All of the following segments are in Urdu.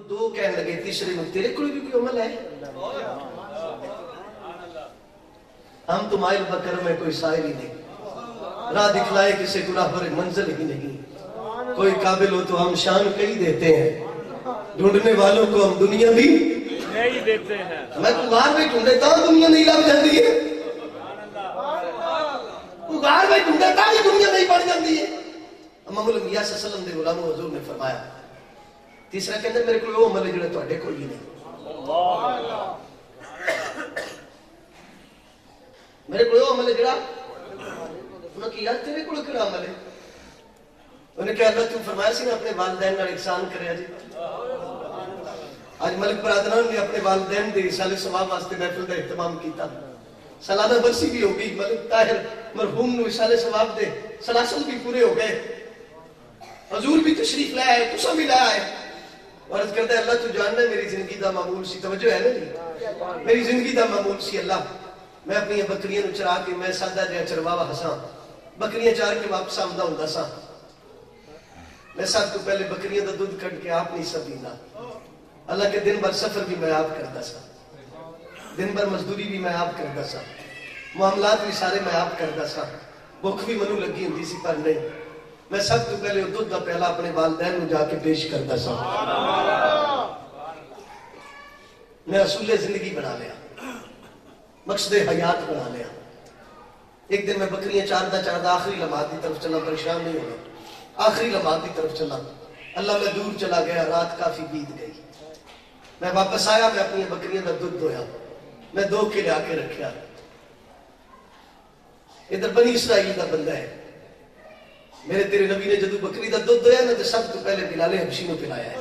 دو کہنے لگے تیسرے میں تیرے کوئی بھی کوئی عمل ہے؟ ہم تو مائل بکر میں کوئی سائل ہی نہیں، راہ دکھلائے کسی گناہ پر منزل ہی نہیں، کوئی قابل ہو تو ہم شان کئی دیتے ہیں، ڈھونڈنے والوں کو ہم دنیا بھی نہیں دیتے ہیں۔ میں کگار میں ڈھونڈے تا دنیا نہیں لگ جاندی ہے، کگار میں ڈھونڈے تا ہی دنیا نہیں بڑھ جاندی ہے۔ امام الانبیاء صلی اللہ علیہ وسلم دے غلام حضور نے فرمایا تیسرا کہندے میرے کوئی وہ عمل ہے جڑا تواڈے کوئی نہیں، میرے کوئی وہ عمل ہے جڑا انہوں نے کہا تیرے کوئی کڑا عمل ہے؟ انہوں نے کہا اللہ تم فرمایا سی نا اپنے والدین نال احسان کریا جی۔ آج ملک برادران نے اپنے والدین دے سال ثواب واسطے محفل کا اہتمام کیتا، سالانہ برسی بھی ہو گئی، ملک طاہر مرحوم نو سال ثواب دے سلاسل بھی پورے ہو گئے، حضور بھی تشریف لے آئے، تسا بھی لے آئے، عرض کرتا ہے اللہ تو جاننا ہے میری زندگی دا معمول سی، توجہ ہے نا جی، میری زندگی دا معمول سی اللہ، میں اپنی بکریاں نو چرا کے میں سادہ جہاں چرواوا ہساں، بکریاں چار کے واپس آمدہ ہوں سا، میں سب تو پہلے بکریاں دا دودھ کٹ کے آپ نہیں سبینا، اللہ کے دن بھر سفر بھی میں آپ کرتا سا، دن بھر مزدوری بھی میں آپ کرتا سا، معاملات بھی سارے میں آپ کرتا سا، بھوک بھی منو لگی ہوندی سی پر نہیں، میں سب تو پہلے دودھ دا پہلا اپنے والدین نو جا کے پیش کرتا سا، میں اصول زندگی بنا لیا، مقصد حیات بنا لیا۔ ایک دن میں بکریاں چاردہ آخری لمحات کی طرف چلا، پریشان نہیں ہونا، آخری لمحات کی طرف چلا، اللہ میں دور چلا گیا، رات کافی بیت گئی، میں واپس آیا، میں اپنی بکریاں دا دودھ دھویا، میں دو کے لے آ کے رکھیا، ادھر بنی اسرائیل دا بندہ ہے، میرے تیرے نبی نے جدو بکری دا دودھ دھویا نا تو سب تو پہلے بلال حبشی نے پلایا ہے،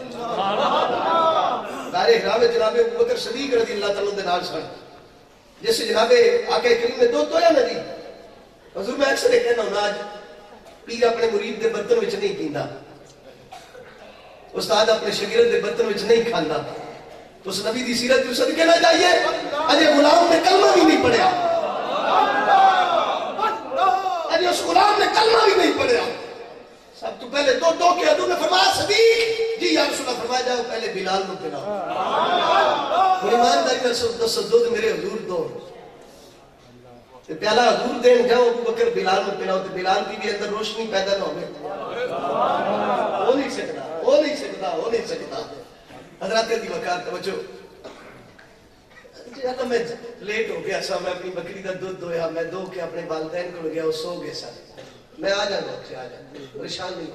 دار احرام جناب ابو بکر صدیق رضی اللہ تعالیٰ دے نال سن، جیسے جناب آقا کریم نے دودھ دھویا نا جی، حضور میں اکثر کہنا ہوں آج پیر اپنے مرید دے برتن وچ نہیں پیندا، استاد اپنے شاگرد دے برتن وچ نہیں کھانا، تو اس نبی دی سیرت کو صدقے نہ جائیے، اجے غلام نے کلمہ بھی نہیں پڑھیا، اجے اس غلام نے کلمہ بھی نہیں پڑھیا، سب تو پہلے دو کے حضور نے فرمایا صدیق جی یا رسول اللہ، فرمایا جاؤ پہلے بلال نو پلاؤ، ایمانداری میں دس دودھ میرے حضور دو، پیالہ حضور دین جاؤ ابو بکر بلال نو پلاؤ، تو بلال بھی اندر روشنی پیدا نہ ہوگی، ہو نہیں سکتا، ہو نہیں سکتا، ہو نہیں سکتا۔ حضرات دی وقار توجہ، اللہ میں لیٹ ہو گیا سا، میں اپنی بکری کا دودھ دھویا، میں دو کے اپنے والدین کو گیا، وہ سو گئے سا، میں آ جاؤں گا، آ جاؤں پریشان نہیں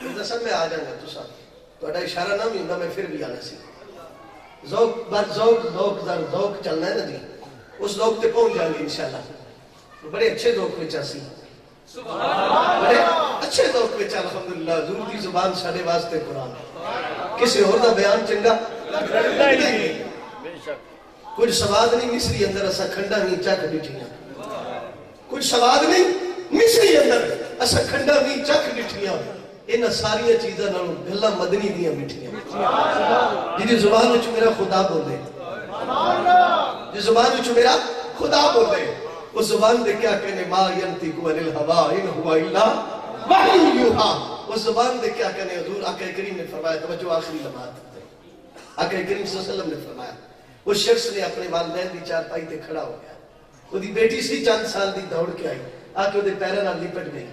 ہوں، دسا میں آ جاؤں گا، تو ساتھ تو اشارہ نہ بھی ہوں گا، میں پھر بھی آنا سی، ذوق بر ذوق، ذوق در ذوق چلنا ہے نا جی، اس ذوق تے پہنچ جائیں گے انشاءاللہ، بڑے اچھے ذوق میں چاسی، بڑے اچھے ذوق میں چل، الحمدللہ حضور کی زبان ساڑھے واسطے قرآن، کسی اور دا بیان چنگا نہیں، کچھ سواد نہیں مصری اندر اسا کھنڈا نہیں چک بٹھیاں، کچھ سواد نہیں مصری اندر اسا کھنڈا نہیں چک بٹھیاں، انہاں ساریاں چیزاں نالوں گلاں مدنی دیاں بٹھیاں، جی زبان وچ میرا خدا بولے، جی زبان وچ میرا خدا بولے، اس زبان دے کیا کہنے ما ینطق عن الہوی ان هو الا وحی یوحی، اس زبان دے کیا کہنے حضور آقا کریم نے فرمایا، توجہ آخری لمحات آقا کریم صلی اللہ علیہ وسلم نے فرمایا، اس شخص نے اپنے والدین دی چارپائی تے کھڑا ہو گیا، وہ دی بیٹی سی چند سال دی دوڑ کے آئی، آکے وہ دے پیرہ نہ لپٹ گئی،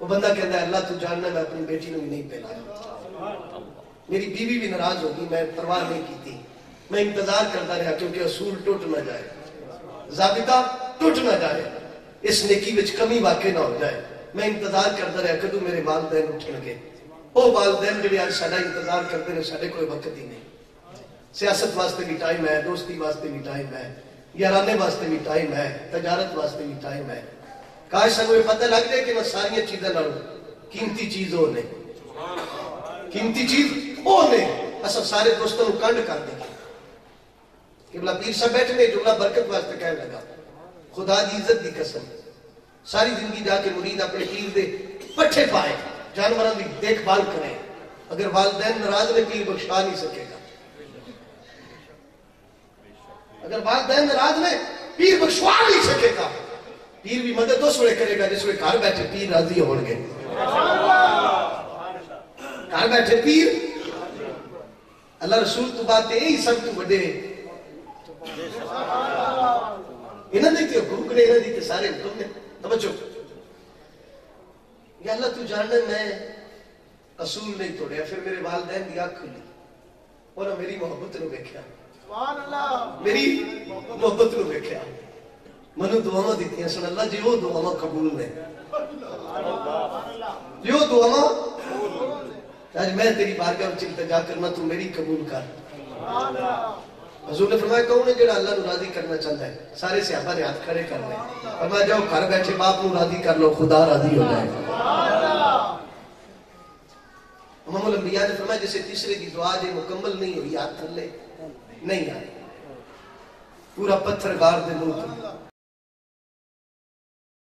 وہ بندہ کہتا ہے اللہ تو جاننا میں اپنی بیٹی نے بھی نہیں پہلایا، میری بیوی بھی ناراض ہوگی، میں پرواہ نہیں کی تھی، میں انتظار کرتا رہا کیونکہ اصول ٹوٹ نہ جائے، ضابطہ ٹوٹ نہ جائے، اس نیکی وچ کمی واقع نہ ہو جائے، میں انتظار کرتا رہا کدو میرے والدین اٹھن گے، وہ والدین جڑے آج ساڈا انتظار کرتے ہیں، ساڈے کوئی وقت ہی نہیں، سیاست واسطے بھی ٹائم ہے، دوستی واسطے بھی ٹائم ہے، یارانے واسطے بھی ٹائم ہے، تجارت واسطے بھی ٹائم ہے، کاش سانو یہ پتہ لگ جائے کہ وہ ساری چیزیں نالوں قیمتی چیز وہ نے، قیمتی چیز وہ نے، اسا سارے دوستوں کو کنڈ کر دیں گے، قبلہ پیر صاحب بیٹھنے جملہ برکت واسطے کہنے لگا، خدا دی عزت دی قسم، ساری زندگی جا کے مرید اپنے پیر دے پٹھے پائے، جانوراں دی دیکھ بھال کریں، اگر والدین ناراض نے پیر بخشا نہیں سکے گا، اگر والدین ناراض نے پیر بخشوا نہیں سکے گا، پیر بھی مدد اس وقت کرے گا جس وقت گھر بیٹھے پیر راضی ہون گے، گھر بیٹھے پیر اللہ رسول تو بات یہی سب تو بڑے انہاں دی تے حقوق نے انہاں دی تے سارے حکم نے توجہ یا اللہ تو جاننا میں اصول نہیں توڑیا پھر میرے والدین دی آنکھ کھلی اور میری محبت نو دیکھا سبحان اللہ میری محبت نو دیکھا منو دعاواں دتیاں سن اللہ جی وہ دعاواں قبول نے جو دعاواں آج میں تیری بارگاہ میں التجا کرنا تو میری قبول کر سبحان اللہ حضور نے فرمایا کون ہے جڑا اللہ نو راضی کرنا چاہتا ہے سارے صحابہ نے ہاتھ کھڑے کر لے فرمایا جاؤ گھر بیٹھے باپ نو راضی کر لو خدا راضی ہو جائے امام الانبیاء نے فرمایا جیسے تیسرے کی دعا جو مکمل نہیں ہوئی ہاتھ تھلے نہیں آئی پورا پتھر گار دے منہ